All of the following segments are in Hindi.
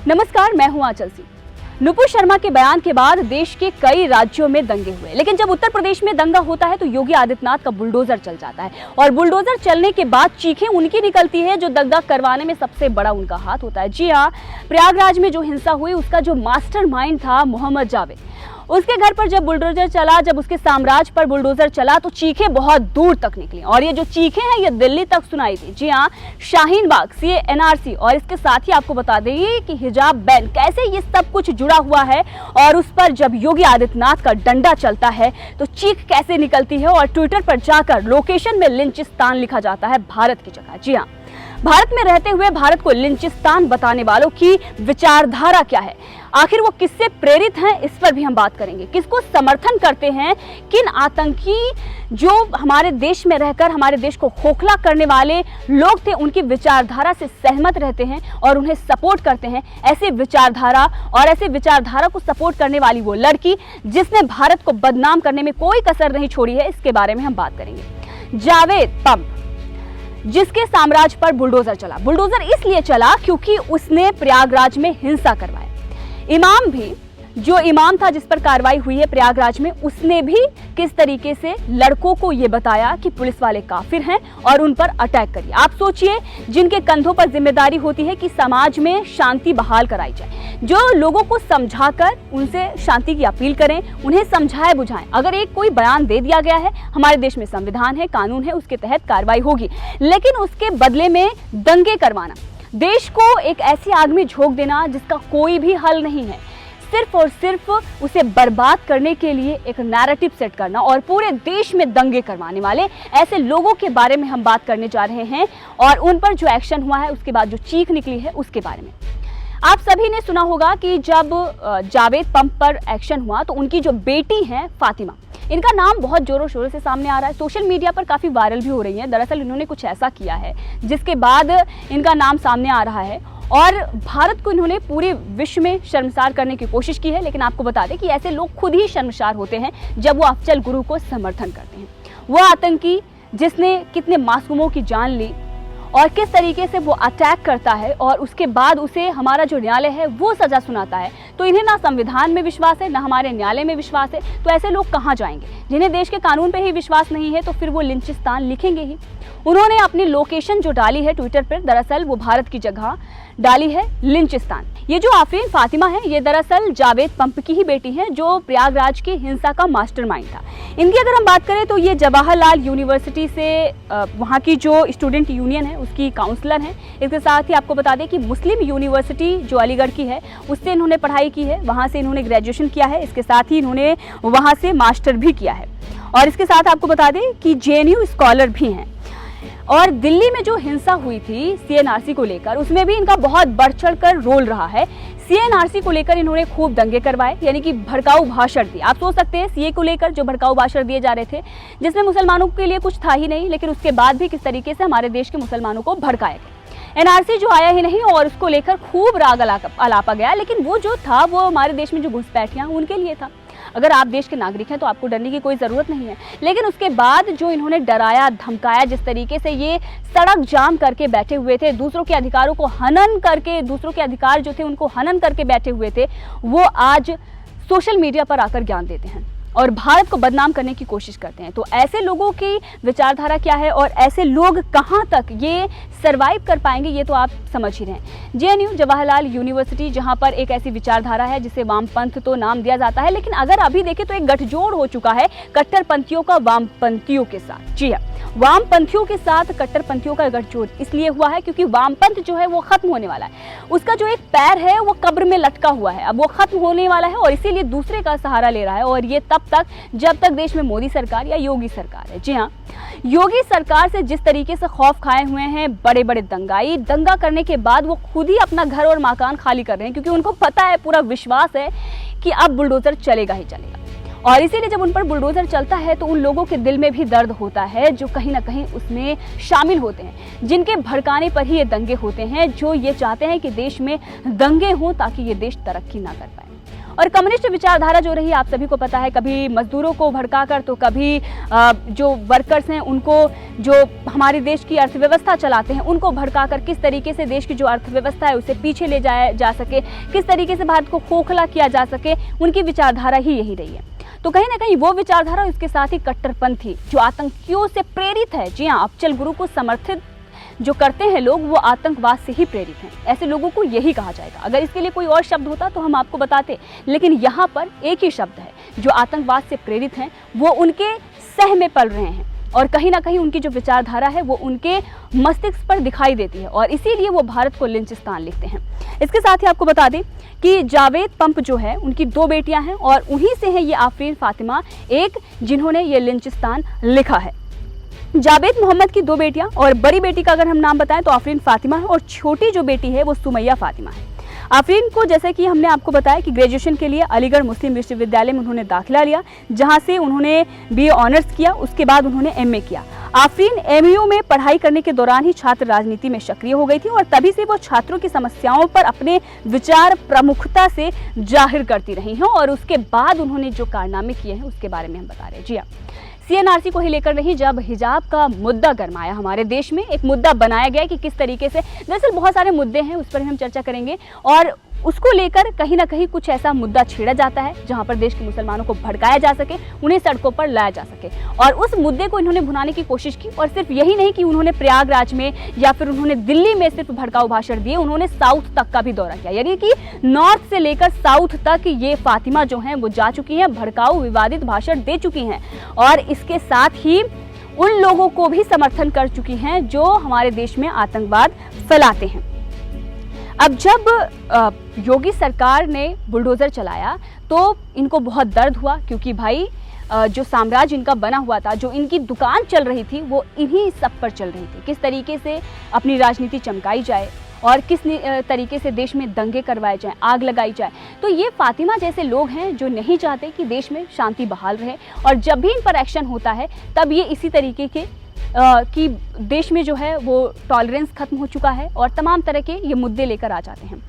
नमस्कार, मैं हूं आंचल सिंह। नुपुर शर्मा के बयान के बाद देश के कई राज्यों में दंगे हुए, लेकिन जब उत्तर प्रदेश में दंगा होता है तो योगी आदित्यनाथ का बुलडोजर चल जाता है और बुलडोजर चलने के बाद चीखें उनकी निकलती है जो दंगा करवाने में सबसे बड़ा उनका हाथ होता है। जी हाँ, प्रयागराज में जो हिंसा हुई उसका जो मास्टरमाइंड था मोहम्मद जावेद, उसके घर पर जब बुलडोजर चला, जब उसके साम्राज्य पर बुलडोजर चला तो चीखें बहुत दूर तक निकली और ये जो चीखें हैं ये दिल्ली तक सुनाई थी। जी हाँ, शाहीन बाग, सीए, एनआरसी और इसके साथ ही आपको बता देंगे कि हिजाब बैन, कैसे ये सब कुछ जुड़ा हुआ है और उस पर जब योगी आदित्यनाथ का डंडा चलता है तो चीख कैसे निकलती है और ट्विटर पर जाकर लोकेशन में लिंचिस्तान लिखा जाता है भारत की जगह। जी हाँ, भारत में रहते हुए भारत को लिंचिस्तान बताने वालों की विचारधारा क्या है, आखिर वो किससे प्रेरित हैं, इस पर भी हम बात करेंगे। किसको समर्थन करते हैं, किन आतंकी जो हमारे देश में रहकर हमारे देश को खोखला करने वाले लोग थे उनकी विचारधारा से सहमत रहते हैं और उन्हें सपोर्ट करते हैं। ऐसे विचारधारा को सपोर्ट करने वाली वो लड़की जिसने भारत को बदनाम करने में कोई कसर नहीं छोड़ी है, इसके बारे में हम बात करेंगे। जावेद पंप, जिसके साम्राज्य पर बुलडोजर चला। बुलडोजर इसलिए चला क्योंकि उसने प्रयागराज में हिंसा करवाई। इमाम भी, जो इमाम था जिस पर कार्रवाई हुई है प्रयागराज में, उसने भी किस तरीके से लड़कों को यह बताया कि पुलिस वाले काफिर हैं और उन पर अटैक करिए। आप सोचिए, जिनके कंधों पर जिम्मेदारी होती है कि समाज में शांति बहाल कराई जाए, जो लोगों को समझाकर उनसे शांति की अपील करें, उन्हें समझाए बुझाएं। अगर एक कोई बयान दे दिया गया है, हमारे देश में संविधान है, कानून है, उसके तहत कार्रवाई होगी, लेकिन उसके बदले में दंगे करवाना, देश को एक ऐसी आग में झोंक देना जिसका कोई भी हल नहीं है, सिर्फ और सिर्फ उसे बर्बाद करने के लिए एक नैरेटिव सेट करना और पूरे देश में दंगे करवाने वाले ऐसे लोगों के बारे में हम बात करने जा रहे हैं और उन पर जो एक्शन हुआ है, उसके बाद जो चीख निकली है उसके बारे में। आप सभी ने सुना होगा कि जब जावेद पंप पर एक्शन हुआ तो उनकी जो बेटी है फातिमा, इनका नाम बहुत जोरों शोरों से सामने आ रहा है, सोशल मीडिया पर काफ़ी वायरल भी हो रही है। दरअसल इन्होंने कुछ ऐसा किया है जिसके बाद इनका नाम सामने आ रहा है और भारत को इन्होंने पूरे विश्व में शर्मसार करने की कोशिश की है। लेकिन आपको बता दें कि ऐसे लोग खुद ही शर्मसार होते हैं जब वो अफजल गुरु को समर्थन करते हैं। वो आतंकी जिसने कितने मासूमों की जान ली और किस तरीके से वो अटैक करता है और उसके बाद उसे हमारा जो न्यायालय है वो सजा सुनाता है, तो इन्हें ना संविधान में विश्वास है, ना हमारे न्यायालय में विश्वास है। तो ऐसे लोग कहाँ जाएंगे? जिन्हें देश के कानून पे ही विश्वास नहीं है तो फिर वो लिंचिस्तान लिखेंगे ही। उन्होंने अपनी लोकेशन जो डाली है ट्विटर पर, दरअसल वो भारत की जगह डाली है लिंचिस्तान। ये जो आफरीन फातिमा है, ये दरअसल जावेद पंप की ही बेटी है जो प्रयागराज की हिंसा का मास्टरमाइंड था। इनकी अगर हम बात करें तो ये जवाहरलाल यूनिवर्सिटी से वहाँ की जो स्टूडेंट यूनियन है उसकी काउंसलर हैं। इसके साथ ही आपको बता दें कि मुस्लिम यूनिवर्सिटी जो अलीगढ़ की है उससे इन्होंने पढ़ाई की है, वहाँ से इन्होंने ग्रेजुएशन किया है। इसके साथ ही इन्होंने वहाँ से मास्टर भी किया है और इसके साथ आपको बता दें कि जेएनयू स्कॉलर भी हैं। और दिल्ली में जो हिंसा हुई थी सीएनआरसी को लेकर, उसमें भी इनका बहुत बढ़ चढ़कर रोल रहा है। सीएनआरसी को लेकर इन्होंने खूब दंगे करवाए, यानी कि भड़काऊ भाषण दिए। आप सोच सकते हैं सीए को लेकर जो भड़काऊ भाषण दिए जा रहे थे जिसमें मुसलमानों के लिए कुछ था ही नहीं, लेकिन उसके बाद भी किस तरीके से हमारे देश के मुसलमानों को भड़काया गया। एनआरसी जो आया ही नहीं और उसको लेकर खूब राग अलापा गया, लेकिन वो जो था वो हमारे देश में जो घुसपैठियां उनके लिए था। अगर आप देश के नागरिक हैं तो आपको डरने की कोई ज़रूरत नहीं है। लेकिन उसके बाद जो इन्होंने डराया धमकाया, जिस तरीके से ये सड़क जाम करके बैठे हुए थे, दूसरों के अधिकारों को हनन करके, दूसरों के अधिकार जो थे उनको हनन करके बैठे हुए थे, वो आज सोशल मीडिया पर आकर ज्ञान देते हैं और भारत को बदनाम करने की कोशिश करते हैं। तो ऐसे लोगों की विचारधारा क्या है और ऐसे लोग कहां तक ये सरवाइव कर पाएंगे, ये तो आप समझ ही रहे हैं। जेएनयू जवाहरलाल यूनिवर्सिटी, जहां पर एक ऐसी विचारधारा है जिसे वामपंथ तो नाम दिया जाता है, लेकिन अगर अभी देखें तो एक गठजोड़ हो चुका है कट्टरपंथियों का वामपंथियों के साथ। जी हाँ, वामपंथियों के साथ कट्टरपंथियों का गठजोड़ इसलिए हुआ है क्योंकि वामपंथ जो है वो खत्म होने वाला है, उसका जो एक पैर है वो कब्र में लटका हुआ है, अब वो खत्म होने वाला है और इसीलिए दूसरे का सहारा ले रहा है। और ये तब तक जब तक देश में मोदी सरकार या योगी सरकार है। जी हाँ, योगी सरकार से जिस तरीके से खौफ खाए हुए हैं बड़े बड़े दंगाई, दंगा करने के बाद वो खुद ही अपना घर और मकान खाली कर रहे हैं क्योंकि उनको पता है, पूरा विश्वास है कि अब बुलडोजर चलेगा ही चलेगा। और इसीलिए जब उन पर बुलडोजर चलता है तो उन लोगों के दिल में भी दर्द होता है जो कहीं ना कहीं उसमें शामिल होते हैं, जिनके भड़काने पर ही ये दंगे होते हैं, जो ये चाहते हैं कि देश में दंगे हों ताकि ये देश तरक्की ना कर पाए। और कम्युनिस्ट विचारधारा जो रही आप सभी को पता है, कभी मजदूरों को भड़काकर तो कभी जो वर्कर्स हैं उनको, जो हमारे देश की अर्थव्यवस्था चलाते हैं उनको भड़काकर किस तरीके से देश की जो अर्थव्यवस्था है उसे पीछे ले जाया जा सके, किस तरीके से भारत को खोखला किया जा सके, उनकी विचारधारा ही यही रही है। तो कहीं ना कहीं वो विचारधारा, इसके साथ ही कट्टरपंथी जो आतंकियों से प्रेरित है। जी हाँ, अफजल गुरु को समर्थित जो करते हैं लोग वो आतंकवाद से ही प्रेरित हैं। ऐसे लोगों को यही कहा जाएगा। अगर इसके लिए कोई और शब्द होता तो हम आपको बताते, लेकिन यहाँ पर एक ही शब्द है, जो आतंकवाद से प्रेरित हैं वो उनके सह में पल रहे हैं और कहीं ना कहीं उनकी जो विचारधारा है वो उनके मस्तिष्क पर दिखाई देती है और इसीलिए वो भारत को लिंचिस्तान लिखते हैं। इसके साथ ही आपको बता दें कि जावेद पंप जो है उनकी 2 बेटियां हैं और उन्हीं से है ये आफरीन फातिमा एक, जिन्होंने ये लिंचिस्तान लिखा है। जावेद मोहम्मद की 2 बेटियां और बड़ी बेटी का अगर हम नाम बताएं तो आफरीन फातिमा है और छोटी जो बेटी है वो सुमैया फातिमा है। आफरीन को जैसे कि हमने आपको बताया कि ग्रेजुएशन के लिए अलीगढ़ मुस्लिम विश्वविद्यालय में उन्होंने दाखिला लिया, जहां से उन्होंने बीए ऑनर्स किया, उसके बाद उन्होंने एमए किया। आफरीन एमयू में पढ़ाई करने के दौरान ही छात्र राजनीति में सक्रिय हो गई थी और तभी से वो छात्रों की समस्याओं पर अपने विचार प्रमुखता से जाहिर करती रही हैं और उसके बाद उन्होंने जो कारनामे किए हैं उसके बारे में हम बता रहे हैं। जी हाँ, सीएनआरसी को ही लेकर नहीं, जब हिजाब का मुद्दा गरमाया हमारे देश में, एक मुद्दा बनाया गया कि किस तरीके से, दरअसल बहुत सारे मुद्दे हैं उस पर हम चर्चा करेंगे और उसको लेकर कहीं ना कहीं कुछ ऐसा मुद्दा छेड़ा जाता है जहां पर देश के मुसलमानों को भड़काया जा सके, उन्हें सड़कों पर लाया जा सके और उस मुद्दे को इन्होंने भुनाने की कोशिश की। और सिर्फ यही नहीं कि उन्होंने प्रयागराज में या फिर उन्होंने दिल्ली में सिर्फ भड़काऊ भाषण दिए, उन्होंने साउथ तक का भी दौरा किया, यानी कि नॉर्थ से लेकर साउथ तक ये फातिमा जो हैं वो जा चुकी हैं, भड़काऊ विवादित भाषण दे चुकी हैं और इसके साथ ही उन लोगों को भी समर्थन कर चुकी हैं जो हमारे देश में आतंकवाद फैलाते हैं। अब जब योगी सरकार ने बुलडोज़र चलाया तो इनको बहुत दर्द हुआ, क्योंकि भाई जो साम्राज्य इनका बना हुआ था, जो इनकी दुकान चल रही थी वो इन्हीं सब पर चल रही थी। किस तरीके से अपनी राजनीति चमकाई जाए और किस तरीके से देश में दंगे करवाए जाएं, आग लगाई जाए। तो ये फातिमा जैसे लोग हैं जो नहीं चाहते कि देश में शांति बहाल रहे और जब भी इन पर एक्शन होता है तब ये इसी तरीके के कि देश में जो है वो टॉलरेंस खत्म हो चुका है और तमाम तरह के ये मुद्दे लेकर आ जाते हैं।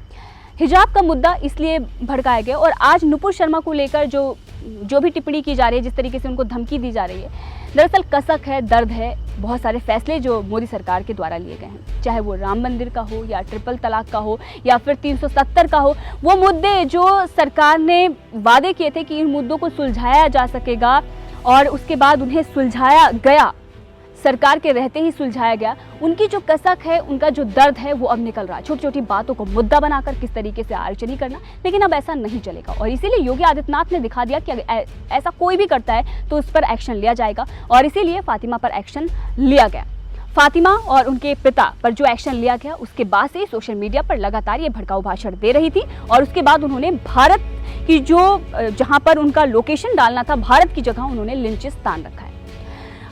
हिजाब का मुद्दा इसलिए भड़काया गया और आज नुपुर शर्मा को लेकर जो भी टिप्पणी की जा रही है, जिस तरीके से उनको धमकी दी जा रही है, दरअसल कसक है, दर्द है। बहुत सारे फैसले जो मोदी सरकार के द्वारा लिए गए हैं, चाहे वो राम मंदिर का हो या ट्रिपल तलाक का हो या फिर 370 का हो, वो मुद्दे जो सरकार ने वादे किए थे कि इन मुद्दों को सुलझाया जा सकेगा और उसके बाद उन्हें सुलझाया गया, सरकार के रहते ही सुलझाया गया। उनकी जो कसक है, उनका जो दर्द है वो अब निकल रहा है। छोटी छोटी बातों को मुद्दा बनाकर किस तरीके से आलोचना करना, लेकिन अब ऐसा नहीं चलेगा और इसीलिए योगी आदित्यनाथ ने दिखा दिया कि ऐसा कोई भी करता है तो उस पर एक्शन लिया जाएगा और इसीलिए फातिमा पर एक्शन लिया गया। फातिमा और उनके पिता पर जो एक्शन लिया गया उसके बाद से सोशल मीडिया पर लगातार ये भड़काऊ भाषण दे रही थी और उसके बाद उन्होंने भारत की जहां पर उनका लोकेशन डालना था, भारत की जगह उन्होंने लिंचिस्तान रखा है।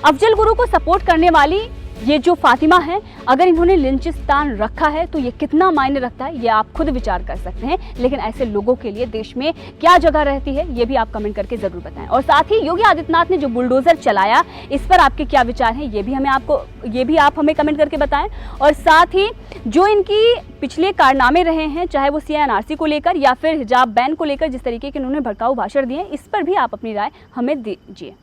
अफजल गुरु को सपोर्ट करने वाली ये जो फातिमा है, अगर इन्होंने लिंचिस्तान रखा है तो ये कितना मायने रखता है ये आप खुद विचार कर सकते हैं। लेकिन ऐसे लोगों के लिए देश में क्या जगह रहती है ये भी आप कमेंट करके जरूर बताएं। और साथ ही योगी आदित्यनाथ ने जो बुलडोजर चलाया इस पर आपके क्या विचार हैं ये भी आप हमें कमेंट करके बताएं। और साथ ही जो इनकी पिछले कारनामे रहे हैं, चाहे वो सीएनआरसी को लेकर या फिर हिजाब बैन को लेकर जिस तरीके के उन्होंने भड़काऊ भाषण दिए, इस पर भी आप अपनी राय हमें दीजिए।